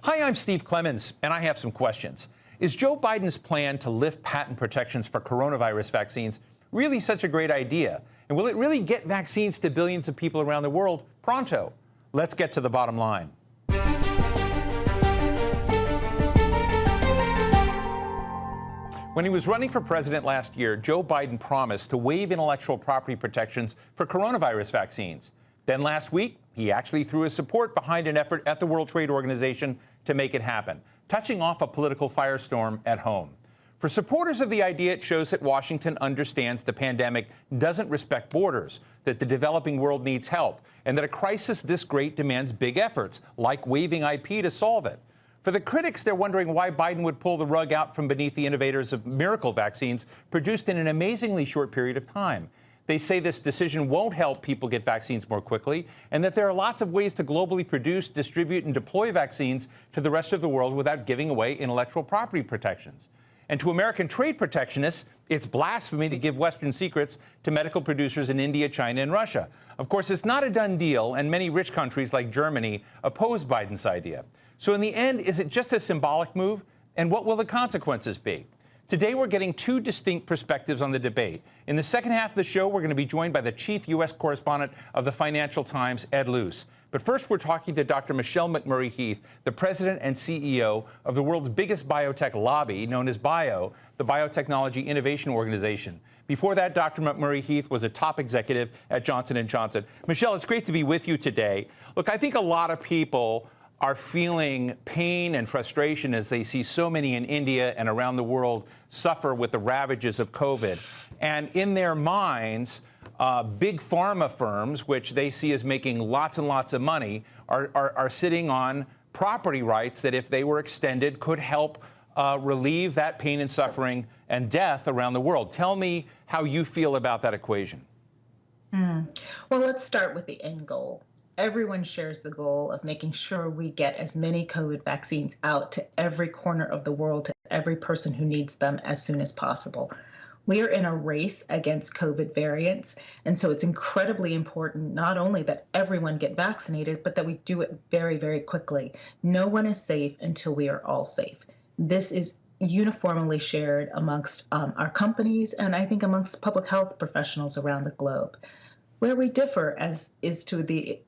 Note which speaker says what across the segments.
Speaker 1: Hi, I'm Steve Clemons, and I have some questions. Is Joe Biden's plan to lift patent protections for coronavirus vaccines really such a great idea? And will it really get vaccines to billions of people around the world pronto? Let's get to the bottom line. When he was running for president last year, Joe Biden promised to waive intellectual property protections for coronavirus vaccines. Then last week, he actually threw his support behind an effort at the World Trade Organization to make it happen, touching off a political firestorm at home. For supporters of the idea, it shows that Washington understands the pandemic doesn't respect borders, that the developing world needs help, and that a crisis this great demands big efforts, like waiving IP to solve it. For the critics, they're wondering why Biden would pull the rug out from beneath the innovators of miracle vaccines produced in an amazingly short period of time. They say this decision won't help people get vaccines more quickly, and that there are lots of ways to globally produce, distribute, and deploy vaccines to the rest of the world without giving away intellectual property protections. And to American trade protectionists, it's blasphemy to give Western secrets to medical producers in India, China, and Russia. Of course, it's not a done deal, and many rich countries like Germany oppose Biden's idea. So in the end, is it just a symbolic move? And what will the consequences be? Today, we're getting two distinct perspectives on the debate. In the second half of the show, we're going to be joined by the chief U.S. correspondent of the Financial Times, Ed Luce. But first, we're talking to Dr. Michelle McMurry-Heath, the president and CEO of the world's biggest biotech lobby, known as BIO, the Biotechnology Innovation Organization. Before that, Dr. McMurry-Heath was a top executive at Johnson & Johnson. Michelle, it's great to be with you today. Look, I think a lot of people are feeling pain and frustration as they see so many in India and around the world suffer with the ravages of COVID. And in their minds, big pharma firms, which they see as making lots and lots of money, are sitting on property rights that, if they were extended, could help relieve that pain and suffering and death around the world. Tell me how you feel about that equation.
Speaker 2: Well, let's start with the end goal. Everyone shares the goal of making sure we get as many COVID vaccines out to every corner of the world, to every person who needs them as soon as possible. We are in a race against COVID variants, and so it's incredibly important not only that everyone get vaccinated, but that we do it very, very quickly. No one is safe until we are all safe. This is uniformly shared amongst our companies, and I think amongst public health professionals around the globe. Where we differ is to the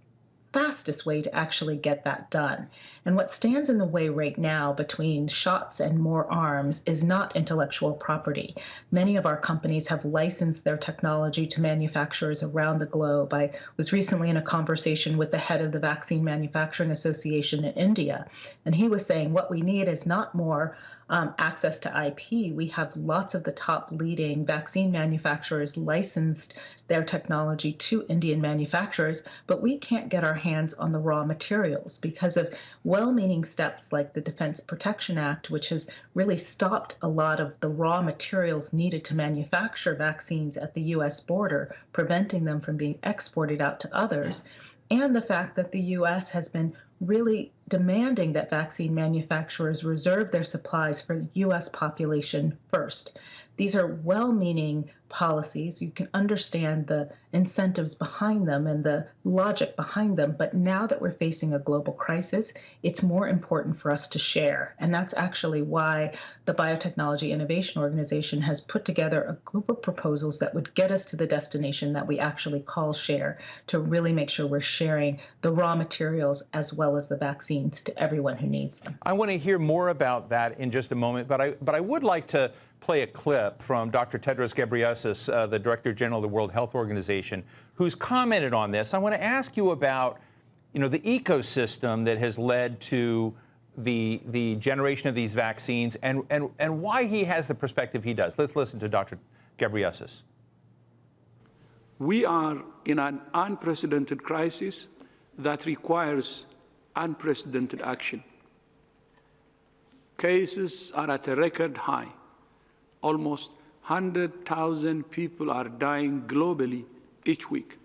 Speaker 2: fastest way to actually get that done. And what stands in the way right now between shots and more arms is not intellectual property. Many of our companies have licensed their technology to manufacturers around the globe. I was recently in a conversation with the head of the Vaccine Manufacturing Association in India, and he was saying what we need is not more access to IP. We have lots of the top leading vaccine manufacturers licensed their technology to Indian manufacturers, but we can't get our hands on the raw materials because of well-meaning steps like the Defense Production Act, which has really stopped a lot of the raw materials needed to manufacture vaccines at the U.S. border, preventing them from being exported out to others, and the fact that the U.S. has been really demanding that vaccine manufacturers reserve their supplies for the U.S. population first. These are well-meaning policies. You can understand the incentives behind them and the logic behind them. But now that we're facing a global crisis, it's more important for us to share. And that's actually why the Biotechnology Innovation Organization has put together a group of proposals that would get us to the destination that we actually call share, to really make sure we're sharing the raw materials as well as the vaccines to everyone who needs them.
Speaker 1: I want to hear more about that in just a moment, but I would like to play a clip from Dr. Tedros Ghebreyesus, the Director General of the World Health Organization, who's commented on this. I want to ask you about, the ecosystem that has led to the generation of these vaccines and why he has the perspective he does. Let's listen to Dr. Ghebreyesus.
Speaker 3: We are in an unprecedented crisis that requires unprecedented action. Cases are at a record high. Almost 100,000 people are dying globally each week.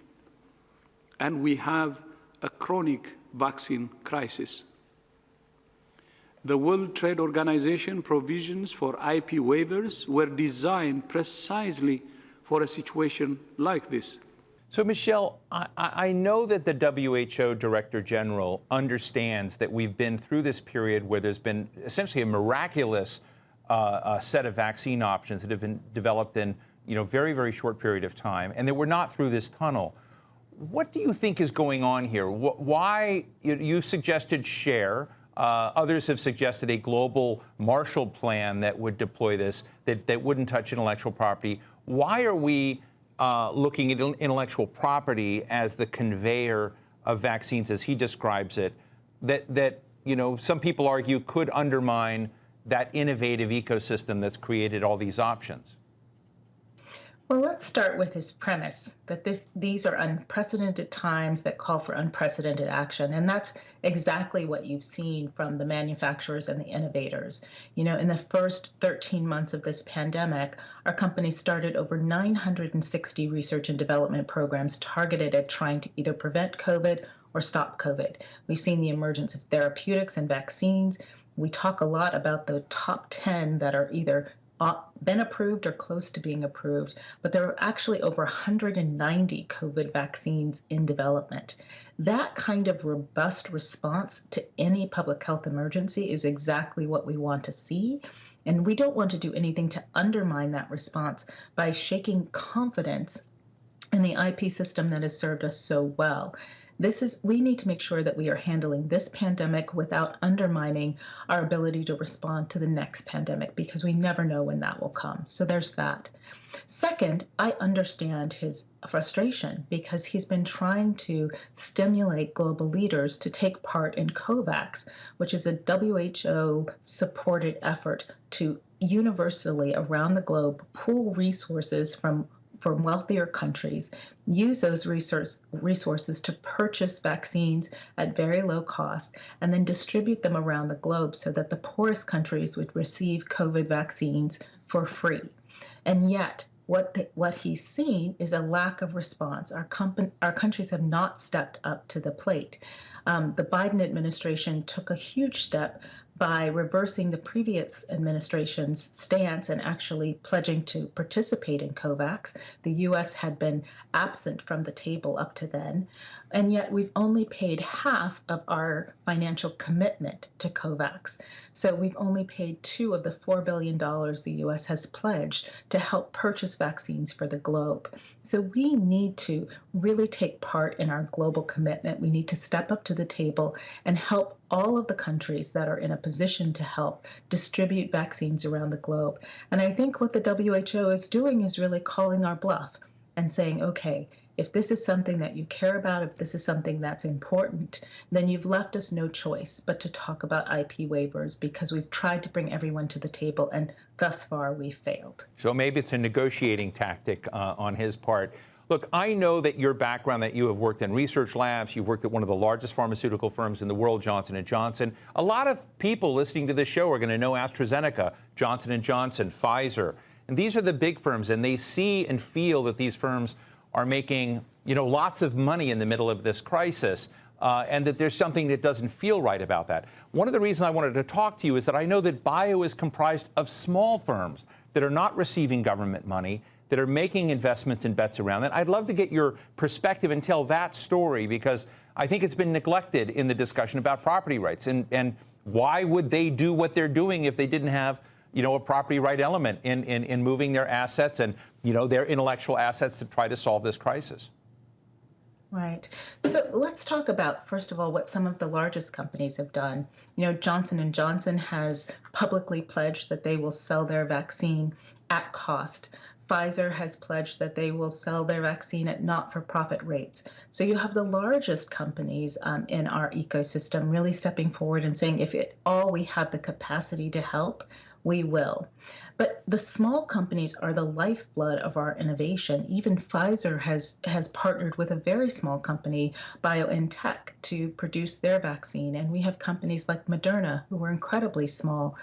Speaker 3: And we have a chronic vaccine crisis. The World Trade Organization provisions for IP waivers were designed precisely for a situation like this.
Speaker 1: So, Michelle, I know that the WHO Director General understands that we've been through this period where there's been essentially a miraculous set of vaccine options that have been developed in very, very short period of time, and that we're not through this tunnel. What do you think is going on here? Why you've suggested share? Others have suggested a global Marshall Plan that would deploy this, that wouldn't touch intellectual property. Why are we looking at intellectual property as the conveyor of vaccines, as he describes it, that some people argue could undermine that innovative ecosystem that's created all these options?
Speaker 2: Well, let's start with his premise that these are unprecedented times that call for unprecedented action. And that's exactly what you've seen from the manufacturers and the innovators. In the first 13 months of this pandemic, our company started over 960 research and development programs targeted at trying to either prevent COVID or stop COVID. We've seen the emergence of therapeutics and vaccines. We talk a lot about the top 10 that are either been approved or close to being approved, but there are actually over 190 COVID vaccines in development. That kind of robust response to any public health emergency is exactly what we want to see. And we don't want to do anything to undermine that response by shaking confidence in the IP system that has served us so well. We need to make sure that we are handling this pandemic without undermining our ability to respond to the next pandemic, because we never know when that will come. So there's that. Second, I understand his frustration because he's been trying to stimulate global leaders to take part in COVAX, which is a WHO-supported effort to universally around the globe pool resources from wealthier countries, use those resources to purchase vaccines at very low cost, and then distribute them around the globe so that the poorest countries would receive COVID vaccines for free. And yet, what he's seen is a lack of response. Our countries have not stepped up to the plate. The Biden administration took a huge step by reversing the previous administration's stance and actually pledging to participate in COVAX. The U.S. had been absent from the table up to then, and yet we've only paid half of our financial commitment to COVAX. So we've only paid $2 of the $4 billion the U.S. has pledged to help purchase vaccines for the globe. So we need to really take part in our global commitment. We need to step up to the table and help all of the countries that are in a position to help distribute vaccines around the globe. And I think what the WHO is doing is really calling our bluff and saying, okay, if this is something that you care about, if this is something that's important, then you've left us no choice but to talk about IP waivers, because we've tried to bring everyone to the table, and thus far we've failed.
Speaker 1: So maybe it's a negotiating tactic on his part. Look, I know that your background, that you have worked in research labs, you've worked at one of the largest pharmaceutical firms in the world, Johnson & Johnson. A lot of people listening to this show are going to know AstraZeneca, Johnson & Johnson, Pfizer. And these are the big firms, and they see and feel that these firms are making, lots of money in the middle of this crisis, and that there's something that doesn't feel right about that. One of the reasons I wanted to talk to you is that I know that bio is comprised of small firms that are not receiving government money, that are making investments and bets around it. I'd love to get your perspective and tell that story, because I think it's been neglected in the discussion about property rights. And why would they do what they're doing if they didn't have a property right element in moving their assets and, their intellectual assets to try to solve this crisis?
Speaker 2: Right. So let's talk about, first of all, what some of the largest companies have done. Johnson & Johnson has publicly pledged that they will sell their vaccine at cost. Pfizer has pledged that they will sell their vaccine at not-for-profit rates. So you have the largest companies in our ecosystem really stepping forward and saying, if at all we have the capacity to help, we will. But the small companies are the lifeblood of our innovation. Even Pfizer has partnered with a very small company, BioNTech, to produce their vaccine. And we have companies like Moderna, who were incredibly small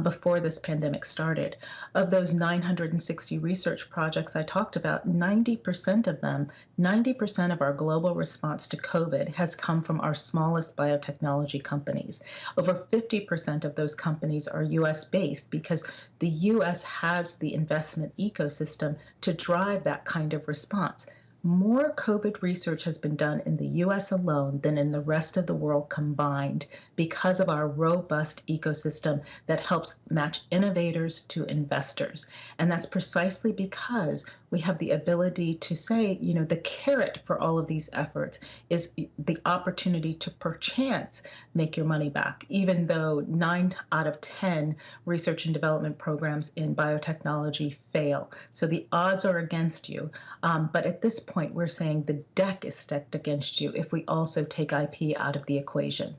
Speaker 2: before this pandemic started. Of those 960 research projects I talked about, 90% of them, 90% of our global response to COVID has come from our smallest biotechnology companies. Over 50% of those companies are US-based, because the U.S. has the investment ecosystem to drive that kind of response. more COVID research has been done in the US alone than in the rest of the world combined because of our robust ecosystem that helps match innovators to investors. And that's precisely because we have the ability to say, the carrot for all of these efforts is the opportunity to perchance make your money back, even though 9 out of 10 research and development programs in biotechnology fail. So the odds are against you. But at this point, we're saying the deck is stacked against you if we also take IP out of the equation.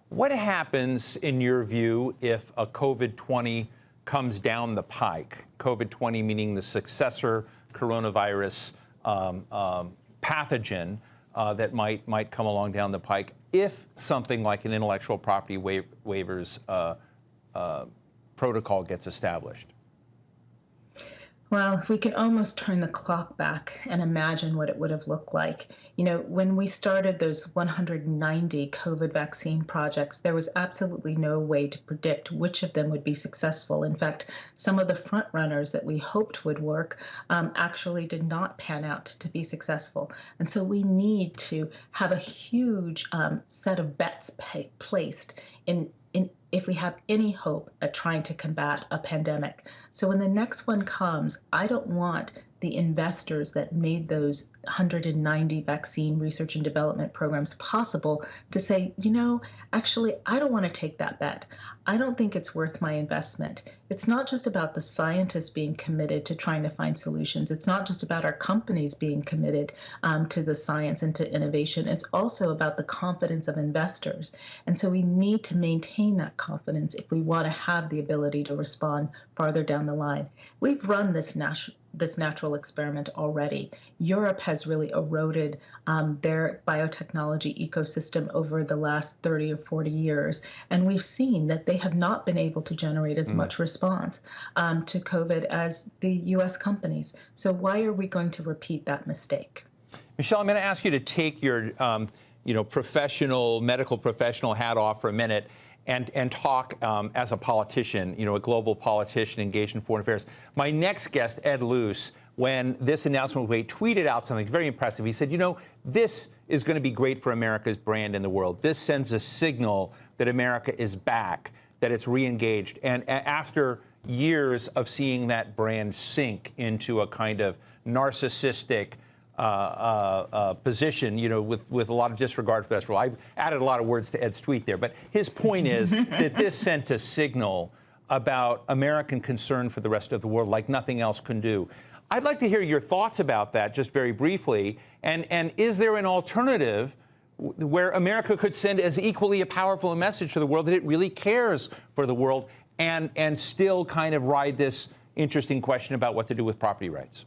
Speaker 1: What happens, in your view, if a COVID-20 comes down the pike? COVID-20 meaning the successor coronavirus pathogen that might come along down the pike if something like an intellectual property waivers protocol gets established?
Speaker 2: Well, we could almost turn the clock back and imagine what it would have looked like. When we started those 190 COVID vaccine projects, there was absolutely no way to predict which of them would be successful. In fact, some of the front runners that we hoped would work actually did not pan out to be successful. And so we need to have a huge set of bets placed in if we have any hope at trying to combat a pandemic. So when the next one comes, I don't want the investors that made those 190 vaccine research and development programs possible to say, actually, I don't want to take that bet. I don't think it's worth my investment. It's not just about the scientists being committed to trying to find solutions. It's not just about our companies being committed to the science and to innovation. It's also about the confidence of investors. And so we need to maintain that confidence if we want to have the ability to respond farther down the line. We've run this natural experiment already. Europe has really eroded their biotechnology ecosystem over the last 30 or 40 years. And we've seen that they have not been able to generate as much response to COVID as the US companies. So why are we going to repeat that mistake?
Speaker 1: Michelle, I'm going to ask you to take your medical professional hat off for a minute and talk as a politician, a global politician engaged in foreign affairs. My next guest, Ed Luce, when this announcement was made, tweeted out something very impressive. He said, this is going to be great for America's brand in the world. This sends a signal that America is back, that it's re-engaged. And after years of seeing that brand sink into a kind of narcissistic position, with a lot of disregard for that role. I've added a lot of words to Ed's tweet there, but his point is that this sent a signal about American concern for the rest of the world like nothing else can do. I'd like to hear your thoughts about that just very briefly. And is there an alternative where America could send as equally a powerful a message to the world that it really cares for the world and still kind of ride this interesting question about what to do with property rights?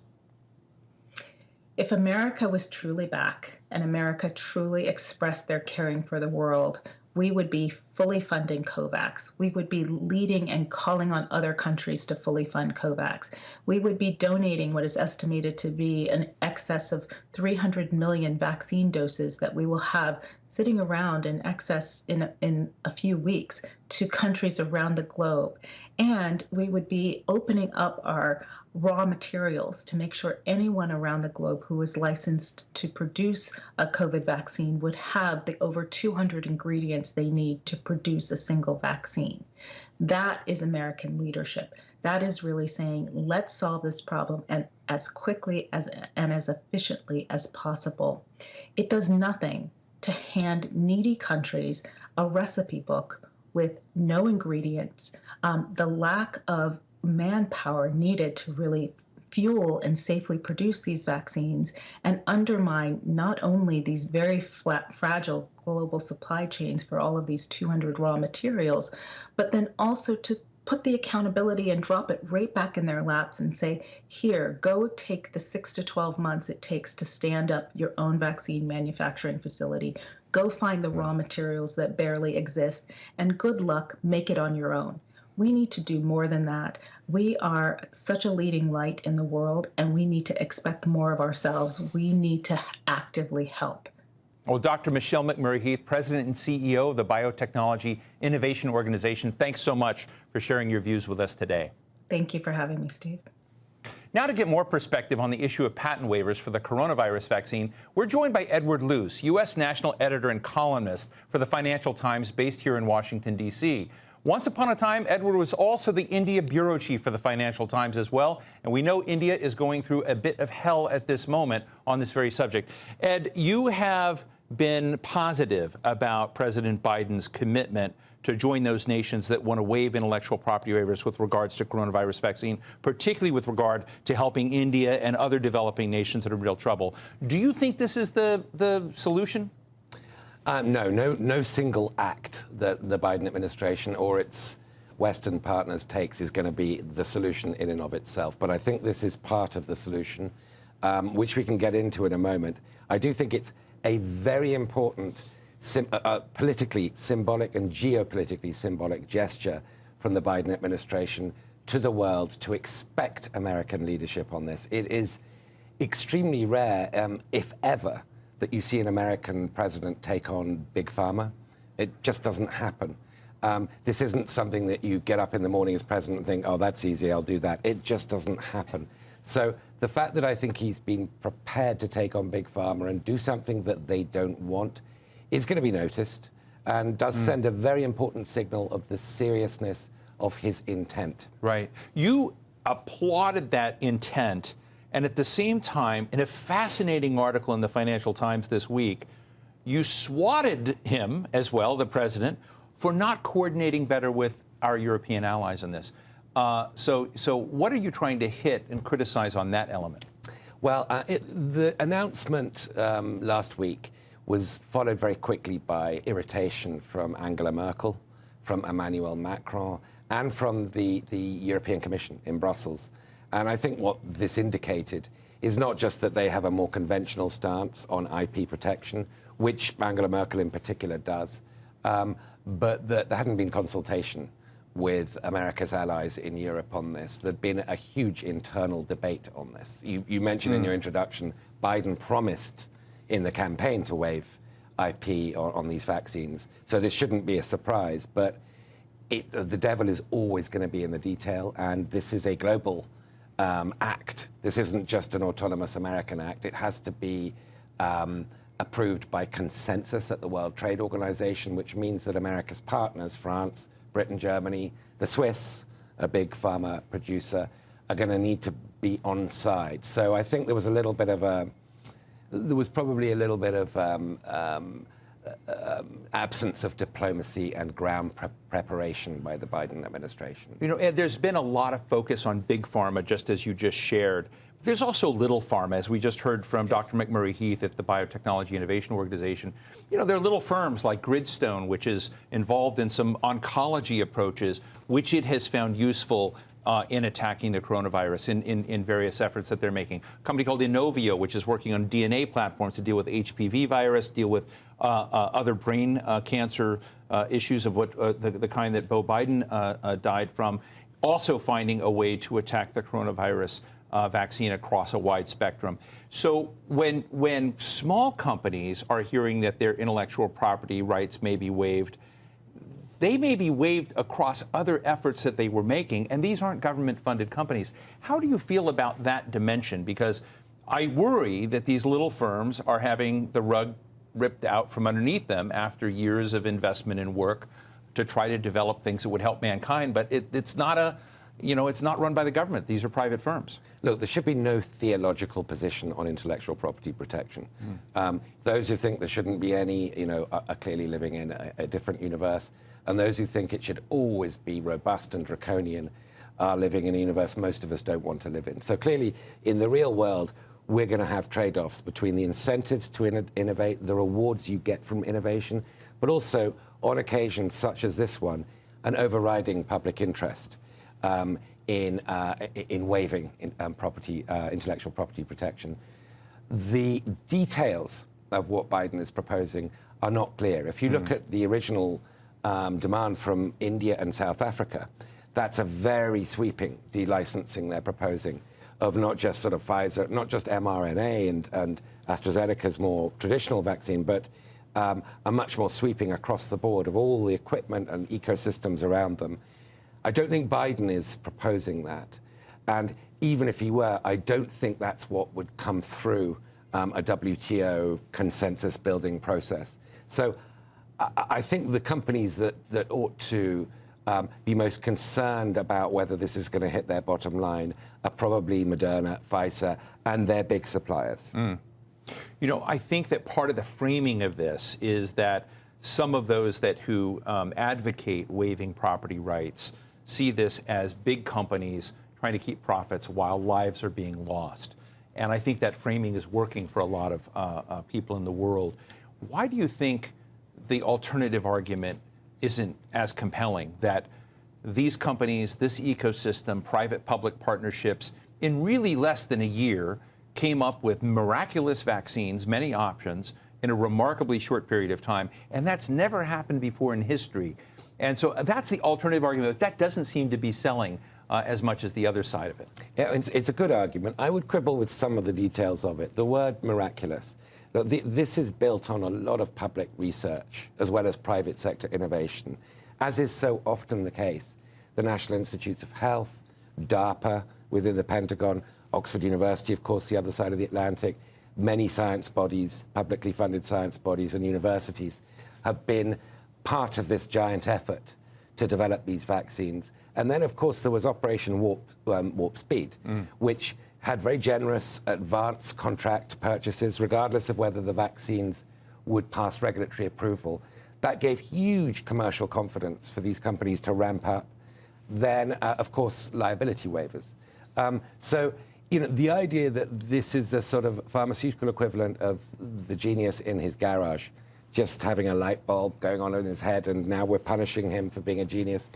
Speaker 2: If America was truly back and America truly expressed their caring for the world, we would be fully funding COVAX. We would be leading and calling on other countries to fully fund COVAX. We would be donating what is estimated to be an excess of 300 million vaccine doses that we will have sitting around in excess in a few weeks to countries around the globe. And we would be opening up our raw materials to make sure anyone around the globe who is licensed to produce a COVID vaccine would have the over 200 ingredients they need to produce a single vaccine. That is American leadership. That is really saying, let's solve this problem and as quickly and as efficiently as possible. It does nothing to hand needy countries a recipe book with no ingredients, the lack of manpower needed to really fuel and safely produce these vaccines, and undermine not only these very fragile global supply chains for all of these 200 raw materials, but then also to put the accountability and drop it right back in their laps and say, here, go take the 6 to 12 months it takes to stand up your own vaccine manufacturing facility. Go find the raw materials that barely exist, and good luck, make it on your own. We need to do more than that. We are such a leading light in the world, and we need to expect more of ourselves. We need to actively help.
Speaker 1: Well, Dr. Michelle McMurry-Heath, President and CEO of the Biotechnology Innovation Organization, thanks so much for sharing your views with us today.
Speaker 2: Thank you for having me, Steve.
Speaker 1: Now to get more perspective on the issue of patent waivers for the coronavirus vaccine, we're joined by Ed Luce, U.S. national editor and columnist for the Financial Times based here in Washington, D.C. Once upon a time, Edward was also the India bureau chief for the Financial Times as well, and we know India is going through a bit of hell at this moment on this very subject. Ed, you have been positive about President Biden's commitment to join those nations that want to waive intellectual property waivers with regards to coronavirus vaccine, particularly with regard to helping India and other developing nations that are in real trouble. Do you think this is the solution?
Speaker 4: No single act that the Biden administration or its Western partners takes is going to be the solution in and of itself. But I think this is part of the solution, which we can get into in a moment. I do think it's a very important politically symbolic and geopolitically symbolic gesture from the Biden administration to the world to expect American leadership on this. It is extremely rare, if ever, that you see an American president take on Big Pharma. It just doesn't happen. This isn't something that you get up in the morning as president and think, oh, that's easy, I'll do that. It just doesn't happen. So the fact that I think he's been prepared to take on Big Pharma and do something that they don't want is going to be noticed and does send a very important signal of the seriousness of his intent.
Speaker 1: Right. You applauded that intent, and at the same time, in a fascinating article in the Financial Times this week, you swatted him as well, the president, for not coordinating better with our European allies in this. So what are you trying to hit and criticize on that element?
Speaker 4: Well, the announcement last week was followed very quickly by irritation from Angela Merkel, from Emmanuel Macron, and from the European Commission in Brussels. And I think what this indicated is not just that they have a more conventional stance on IP protection, which Angela Merkel in particular does, but that there hadn't been consultation with America's allies in Europe on this. There'd been a huge internal debate on this. You mentioned in your introduction, Biden promised in the campaign to waive IP on these vaccines. So this shouldn't be a surprise, but the devil is always going to be in the detail, and this is a global act. This isn't just an autonomous American act. It has to be approved by consensus at the World Trade Organization, which means that America's partners, France, Britain, Germany, the Swiss, a big pharma producer, are going to need to be on side. So I think there was a little bit of probably a little bit of absence of diplomacy and ground preparation by the Biden administration.
Speaker 1: You know, Ed, there's been a lot of focus on Big Pharma, just as you just shared. There's also Little Pharma, as we just heard from Dr. McMurry-Heath at the Biotechnology Innovation Organization. You know, there are little firms like Gridstone, which is involved in some oncology approaches, which it has found useful in attacking the coronavirus in various efforts that they're making. A company called Inovio, which is working on DNA platforms to deal with HPV virus, deal with other brain cancer issues of what the kind that Beau Biden died from, also finding a way to attack the coronavirus vaccine across a wide spectrum. So when small companies are hearing that their intellectual property rights may be waived, they may be waived across other efforts that they were making, and these aren't government-funded companies. How do you feel about that dimension? Because I worry that these little firms are having the rug ripped out from underneath them after years of investment and work to try to develop things that would help mankind, but it's not it's not run by the government. These are private firms.
Speaker 4: Look, there should be no theological position on intellectual property protection. Those who think there shouldn't be any, are clearly living in a different universe. And those who think it should always be robust and draconian are living in a universe most of us don't want to live in. So clearly, in the real world, we're going to have trade-offs between the incentives to innovate, the rewards you get from innovation, but also, on occasions such as this one, an overriding public interest in waiving intellectual property protection. The details of what Biden is proposing are not clear. If you look at the original demand from India and South Africa, that's a very sweeping delicensing they're proposing of not just sort of Pfizer, not just mRNA and AstraZeneca's more traditional vaccine, but a much more sweeping across the board of all the equipment and ecosystems around them. I don't think Biden is proposing that. And even if he were, I don't think that's what would come through a WTO consensus building process. So I think the companies that ought to be most concerned about whether this is going to hit their bottom line are probably Moderna, Pfizer, and their big suppliers.
Speaker 1: You know, I think that part of the framing of this is that some of those who advocate waiving property rights see this as big companies trying to keep profits while lives are being lost. And I think that framing is working for a lot of people in the world. Why do you think the alternative argument isn't as compelling, that these companies, this ecosystem, private-public partnerships, in really less than a year, came up with miraculous vaccines, many options, in a remarkably short period of time, and that's never happened before in history? And so that's the alternative argument. That doesn't seem to be selling as much as the other side of it.
Speaker 4: Yeah, it's a good argument. I would quibble with some of the details of it. The word miraculous. Look, this is built on a lot of public research as well as private sector innovation. As is so often the case, the National Institutes of Health, DARPA within the Pentagon, Oxford University, of course, the other side of the Atlantic, many science bodies, publicly funded science bodies and universities have been part of this giant effort to develop these vaccines. And then, of course, there was Operation Warp Speed, which had very generous advance contract purchases, regardless of whether the vaccines would pass regulatory approval. That gave huge commercial confidence for these companies to ramp up. Then, of course, liability waivers. So, you know, the idea that this is a sort of pharmaceutical equivalent of the genius in his garage, just having a light bulb going on in his head, and now we're punishing him for being a genius,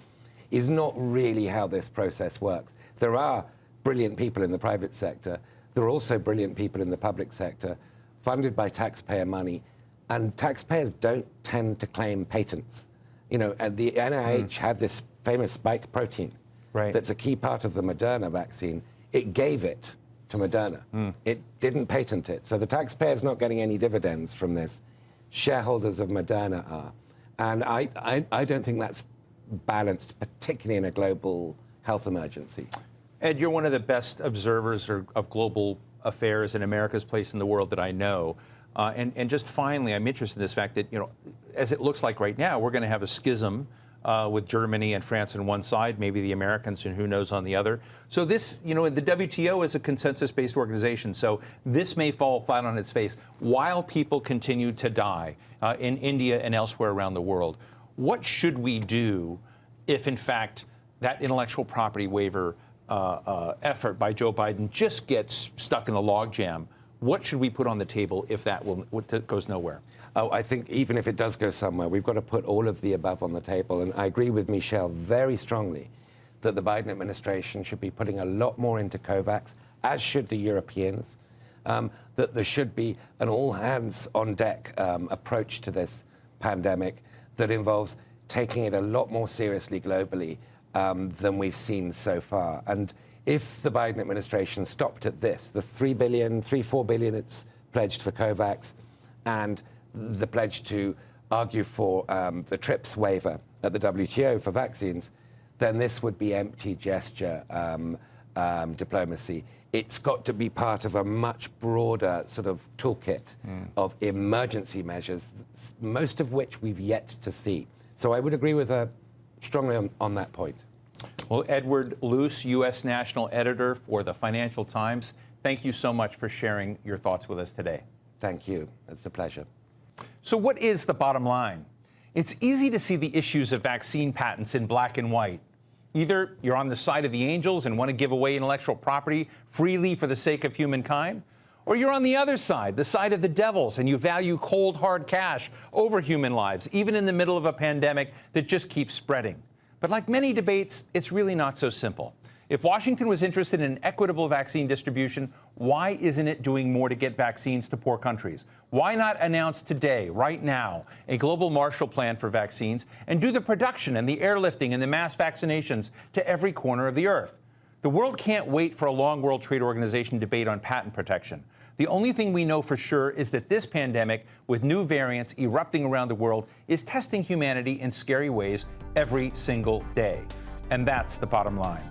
Speaker 4: is not really how this process works. There are brilliant people in the private sector. There are also brilliant people in the public sector, funded by taxpayer money, and taxpayers don't tend to claim patents. You know, the NIH had this famous spike protein that's a key part of the Moderna vaccine. It gave it to Moderna. It didn't patent it. So the taxpayer's not getting any dividends from this. Shareholders of Moderna are. And I don't think that's balanced, particularly in a global health emergency.
Speaker 1: Ed, you're one of the best observers of global affairs and America's place in the world that I know. And just finally, I'm interested in this fact that, you know, as it looks like right now, we're going to have a schism with Germany and France on one side, maybe the Americans and who knows on the other. So this, you know, the WTO is a consensus-based organization, so this may fall flat on its face while people continue to die in India and elsewhere around the world. What should we do if, in fact, that intellectual property waiver effort by Joe Biden just gets stuck in a logjam? What should we put on the table if that goes nowhere?
Speaker 4: Oh, I think even if it does go somewhere, we've got to put all of the above on the table. And I agree with Michelle very strongly that the Biden administration should be putting a lot more into COVAX, as should the Europeans, that there should be an all-hands-on-deck approach to this pandemic that involves taking it a lot more seriously globally than we've seen so far. And if the Biden administration stopped at this, the $4 billion it's pledged for COVAX, and the pledge to argue for the TRIPS waiver at the WTO for vaccines, then this would be empty gesture diplomacy. It's got to be part of a much broader sort of toolkit of emergency measures, most of which we've yet to see. So I would agree with her strongly on that point.
Speaker 1: Well, Ed Luce, U.S. National Editor for the Financial Times, thank you so much for sharing your thoughts with us today.
Speaker 4: Thank you. It's a pleasure.
Speaker 1: So what is the bottom line? It's easy to see the issues of vaccine patents in black and white. Either you're on the side of the angels and want to give away intellectual property freely for the sake of humankind, or you're on the other side, the side of the devils, and you value cold, hard cash over human lives, even in the middle of a pandemic that just keeps spreading. But like many debates, it's really not so simple. If Washington was interested in equitable vaccine distribution, why isn't it doing more to get vaccines to poor countries? Why not announce today, right now, a global Marshall Plan for vaccines and do the production and the airlifting and the mass vaccinations to every corner of the earth? The world can't wait for a long World Trade Organization debate on patent protection. The only thing we know for sure is that this pandemic, with new variants erupting around the world, is testing humanity in scary ways every single day. And that's the bottom line.